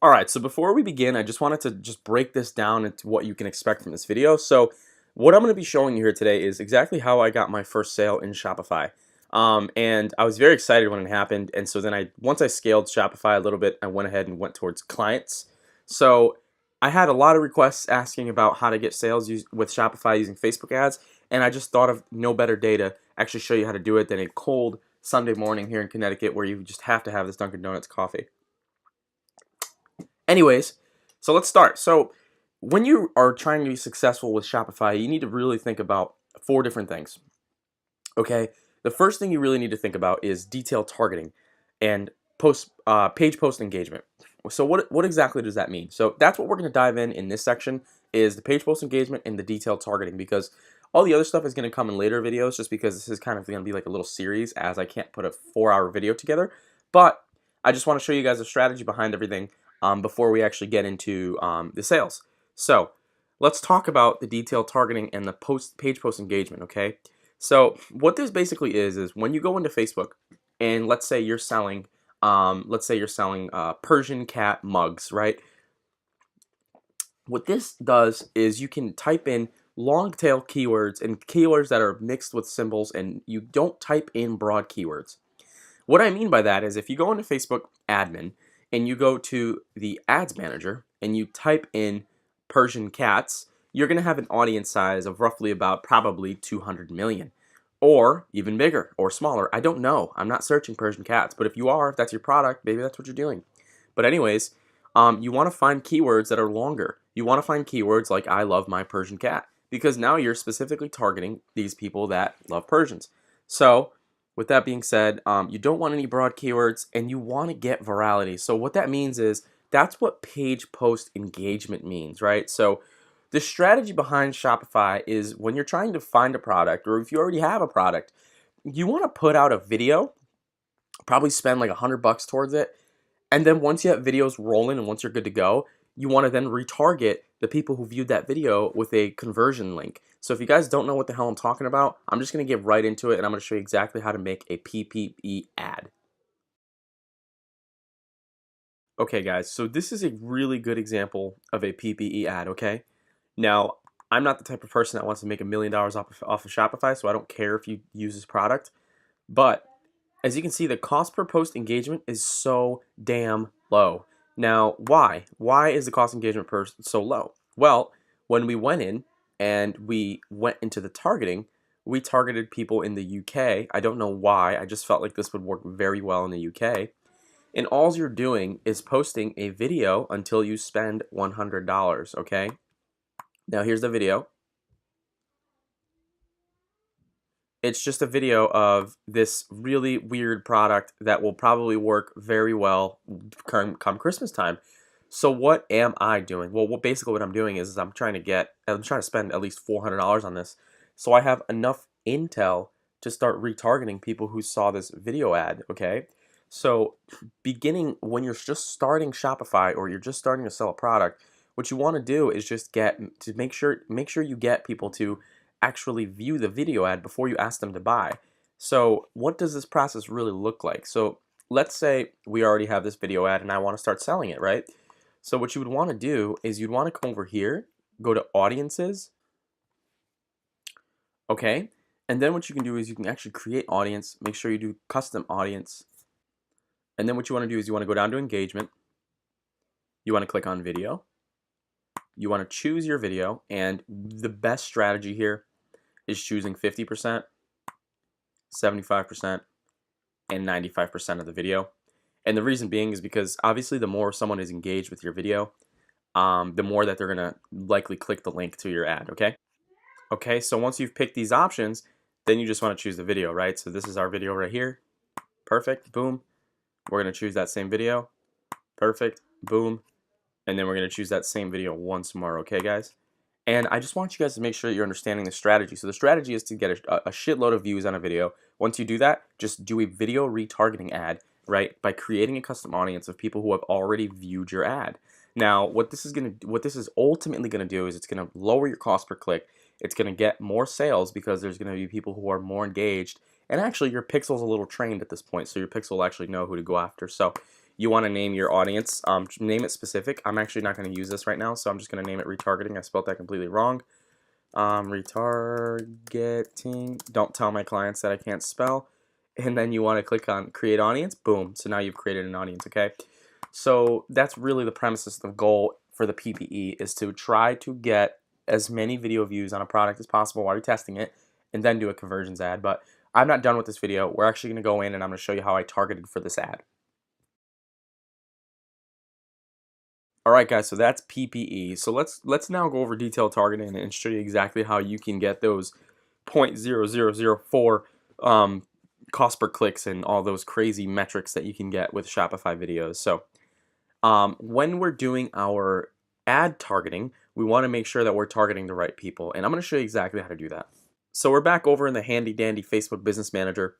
All right, so before we begin, I just wanted to break this down into what you can expect from this video. So what I'm going to be showing you here today is exactly how I got my first sale in Shopify. And I was very excited when it happened. And so then once I scaled Shopify a little bit, I went ahead and went towards clients. So I had a lot of requests asking about how to get sales with Shopify using Facebook ads. And I just thought of no better day to actually show you how to do it than a cold Sunday morning here in Connecticut where you just have to have this Dunkin' Donuts coffee. Anyways, so let's start. So when you are trying to be successful with Shopify, you need to really think about 4 different things. Okay, the first thing you really need to think about is detailed targeting and page post engagement. So what exactly does that mean? So that's what we're going to dive in this section is the page post engagement and the detailed targeting, because all the other stuff is going to come in later videos just because this is kind of going to be like a little series as I can't put a 4-hour video together. But I just want to show you guys a strategy behind everything before we actually get into the sales. So let's talk about the detailed targeting and the page post engagement, okay? So what this basically is when you go into Facebook and let's say you're selling Persian cat mugs, right? What this does is you can type in long tail keywords and keywords that are mixed with symbols, and you don't type in broad keywords. What I mean by that is if you go into Facebook admin and you go to the ads manager and you type in Persian cats, you're going to have an audience size of roughly about probably 200 million, or even bigger or smaller. I don't know. I'm not searching Persian cats, but if you are, if that's your product, maybe that's what you're doing. But anyways, you want to find keywords that are longer. You want to find keywords like I love my Persian cat, because now you're specifically targeting these people that love Persians. So with that being said, you don't want any broad keywords and you want to get virality. So what that means is that's what page post engagement means, right? So the strategy behind Shopify is when you're trying to find a product, or if you already have a product, you want to put out a video, probably spend like $100 towards it. And then once you have videos rolling and once you're good to go, you want to then retarget the people who viewed that video with a conversion link. So if you guys don't know what the hell I'm talking about, I'm just going to get right into it and I'm going to show you exactly how to make a PPE ad. Okay guys, so this is a really good example of a PPE ad, okay? Now, I'm not the type of person that wants to make $1 million off of Shopify, so I don't care if you use this product. But as you can see, the cost per post engagement is so damn low. Now, why? Why is the cost engagement so low? Well, when we went in and we went into the targeting, we targeted people in the UK. I don't know why. I just felt like this would work very well in the UK. And all you're doing is posting a video until you spend $100, okay? Now here's the video. It's just a video of this really weird product that will probably work very well come Christmas time. So what am I doing? Well, basically what I'm doing is I'm trying to spend at least $400 on this. So I have enough intel to start retargeting people who saw this video ad, okay? So beginning when you're just starting Shopify or you're just starting to sell a product, what you want to do is just make sure you get people to actually view the video ad before you ask them to buy. So what does this process really look like? So let's say we already have this video ad and I want to start selling it, right? So what you would want to do is you'd want to come over here, go to audiences, okay? And then what you can do is you can actually create audience, make sure you do custom audience. And then what you want to do is you want to go down to engagement. You want to click on video. You want to choose your video, and the best strategy here is choosing 50%, 75%, and 95% of the video. And the reason being is because obviously the more someone is engaged with your video, the more that they're going to likely click the link to your ad, okay? Okay, so once you've picked these options, then you just want to choose the video, right? So this is our video right here. Perfect, boom. We're going to choose that same video. Perfect, boom. And then we're going to choose that same video once more, okay guys? And I just want you guys to make sure that you're understanding the strategy. So the strategy is to get a shitload of views on a video. Once you do that, just do a video retargeting ad, right? By creating a custom audience of people who have already viewed your ad. Now, what this is ultimately going to do is it's going to lower your cost per click. It's going to get more sales because there's going to be people who are more engaged. And actually, your pixel's a little trained at this point, so your pixel will actually know who to go after. So you want to name your audience. Name it specific. I'm actually not going to use this right now, so I'm just going to name it retargeting. I spelled that completely wrong. Retargeting. Don't tell my clients that I can't spell. And then you want to click on create audience. Boom. So now you've created an audience, okay? So that's really the premises, the goal for the PPE is to try to get as many video views on a product as possible while you're testing it, and then do a conversions ad. But I'm not done with this video. We're actually going to go in and I'm going to show you how I targeted for this ad. Alright guys, so that's PPE. So let's now go over detailed targeting and show you exactly how you can get those 0.0004 cost per clicks and all those crazy metrics that you can get with Shopify videos. So when we're doing our ad targeting, we want to make sure that we're targeting the right people, and I'm going to show you exactly how to do that. So we're back over in the handy dandy Facebook Business Manager,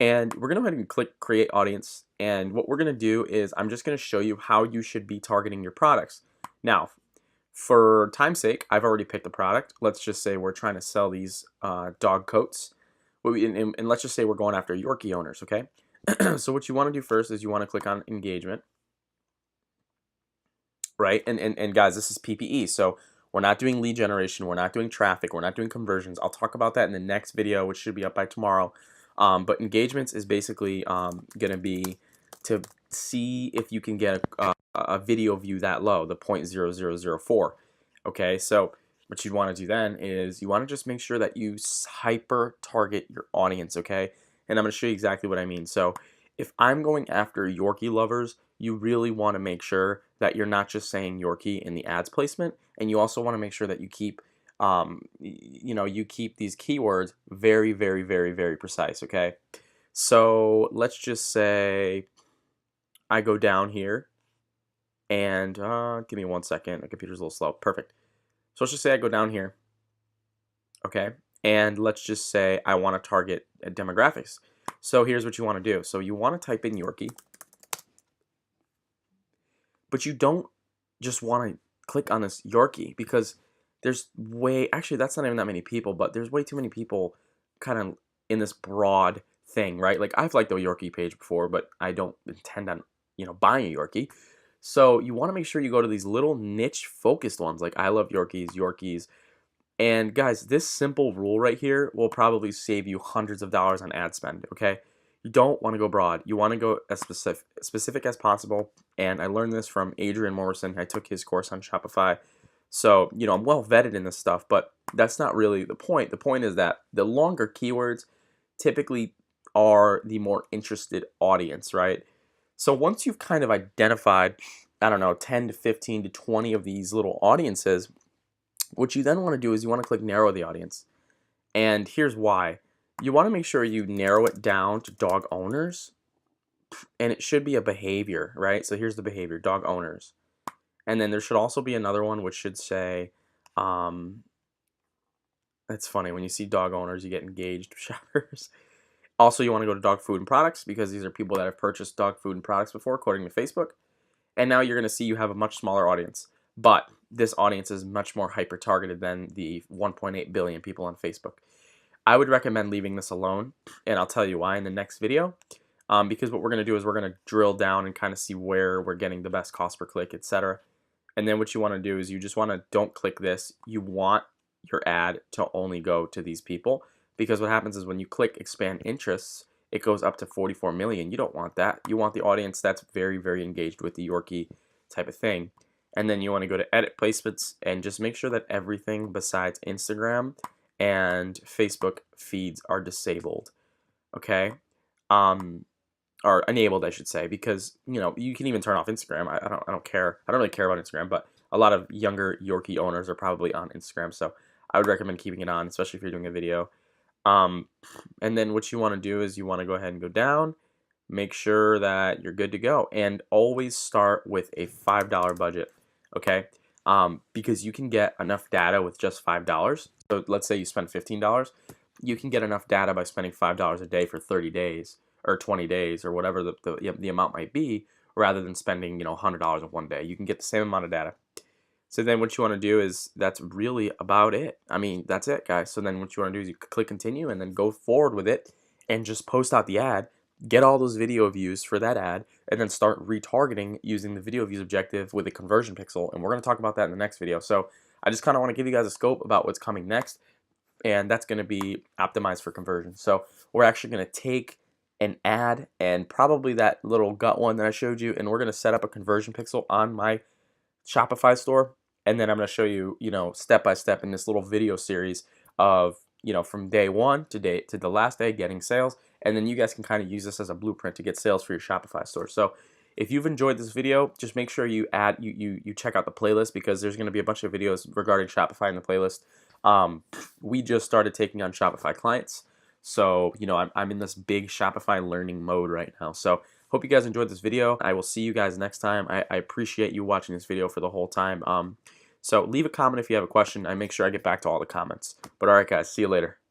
and we're going to go ahead and click create audience. And what we're going to do is I'm just going to show you how you should be targeting your products. Now, for time's sake, I've already picked the product. Let's just say we're trying to sell these dog coats. And let's just say we're going after Yorkie owners, okay? So what you want to do first is you want to click on engagement, right? And guys, this is PPE, so we're not doing lead generation, we're not doing traffic, we're not doing conversions. I'll talk about that in the next video, which should be up by tomorrow. But engagements is basically going to be to see if you can get a video view that low, the 0.0004. Okay, so what you want to do then is you want to just make sure that you hyper target your audience, okay? And I'm going to show you exactly what I mean. So if I'm going after Yorkie lovers, you really want to make sure that you're not just saying Yorkie in the ads placement, and you also want to make sure that you keep you keep these keywords very, very, very, very precise, okay? So let's just say I go down here and give me 1 second. My computer's a little slow. Perfect. So let's just say I go down here, okay? And let's just say I want to target demographics. So here's what you want to do. So you want to type in Yorkie, but you don't just want to click on this Yorkie because there's actually that's not even that many people, but there's way too many people kind of in this broad thing, right? Like I've liked the Yorkie page before, but I don't intend on, buying a Yorkie. So you want to make sure you go to these little niche focused ones like I love Yorkies. And guys, this simple rule right here will probably save you hundreds of dollars on ad spend, okay? You don't want to go broad. You want to go as specific as possible. And I learned this from Adrian Morrison. I took his course on Shopify. So, I'm well vetted in this stuff, but that's not really the point. The point is that the longer keywords typically are the more interested audience, right? So once you've kind of identified, I don't know, 10 to 15 to 20 of these little audiences, what you then want to do is you want to click narrow the audience. And here's why. You want to make sure you narrow it down to dog owners, and it should be a behavior, right? So here's the behavior, dog owners. And then there should also be another one which should say, it's funny, when you see dog owners, you get engaged shoppers. Also, you want to go to dog food and products because these are people that have purchased dog food and products before, according to Facebook. And now you're going to see you have a much smaller audience. But this audience is much more hyper-targeted than the 1.8 billion people on Facebook. I would recommend leaving this alone, and I'll tell you why in the next video. Because what we're going to do is we're going to drill down and kind of see where we're getting the best cost per click, etc. And then what you want to do is you just want to don't click this. You want your ad to only go to these people, because what happens is when you click expand interests, it goes up to 44 million. You don't want that. You want the audience that's very, very engaged with the Yorkie type of thing. And then you want to go to edit placements and just make sure that everything besides Instagram and Facebook feeds are disabled, okay? Or enabled, I should say, because you can even turn off Instagram. I don't care. I don't really care about Instagram, but a lot of younger Yorkie owners are probably on Instagram, so I would recommend keeping it on, especially if you're doing a video. And then what you want to do is you want to go ahead and go down, make sure that you're good to go, and always start with a $5 budget, okay? Because you can get enough data with just $5. So let's say you spend $15, you can get enough data by spending $5 a day for 30 days or 20 days or whatever the amount might be, rather than spending $100 in one day. You can get the same amount of data. So then what you want to do is that's really about it. I mean, that's it, guys. So then what you want to do is you click continue and then go forward with it and just post out the ad. get all those video views for that ad, and then start retargeting using the video views objective with a conversion pixel. And we're going to talk about that in the next video. So I just kind of want to give you guys a scope about what's coming next, and that's going to be optimized for conversion. So we're actually going to take an ad and probably that little gut one that I showed you, and we're going to set up a conversion pixel on my Shopify store, and then I'm going to show you, step by step in this little video series of, from day one to the last day getting sales, and then you guys can kind of use this as a blueprint to get sales for your Shopify store. So if you've enjoyed this video, just make sure you check out the playlist, because there's going to be a bunch of videos regarding Shopify in the playlist. We just started taking on Shopify clients, so I'm in this big Shopify learning mode right now. So hope you guys enjoyed this video. I will see you guys next time. I appreciate you watching this video for the whole time. So leave a comment if you have a question. I make sure I get back to all the comments. But all right, guys, see you later.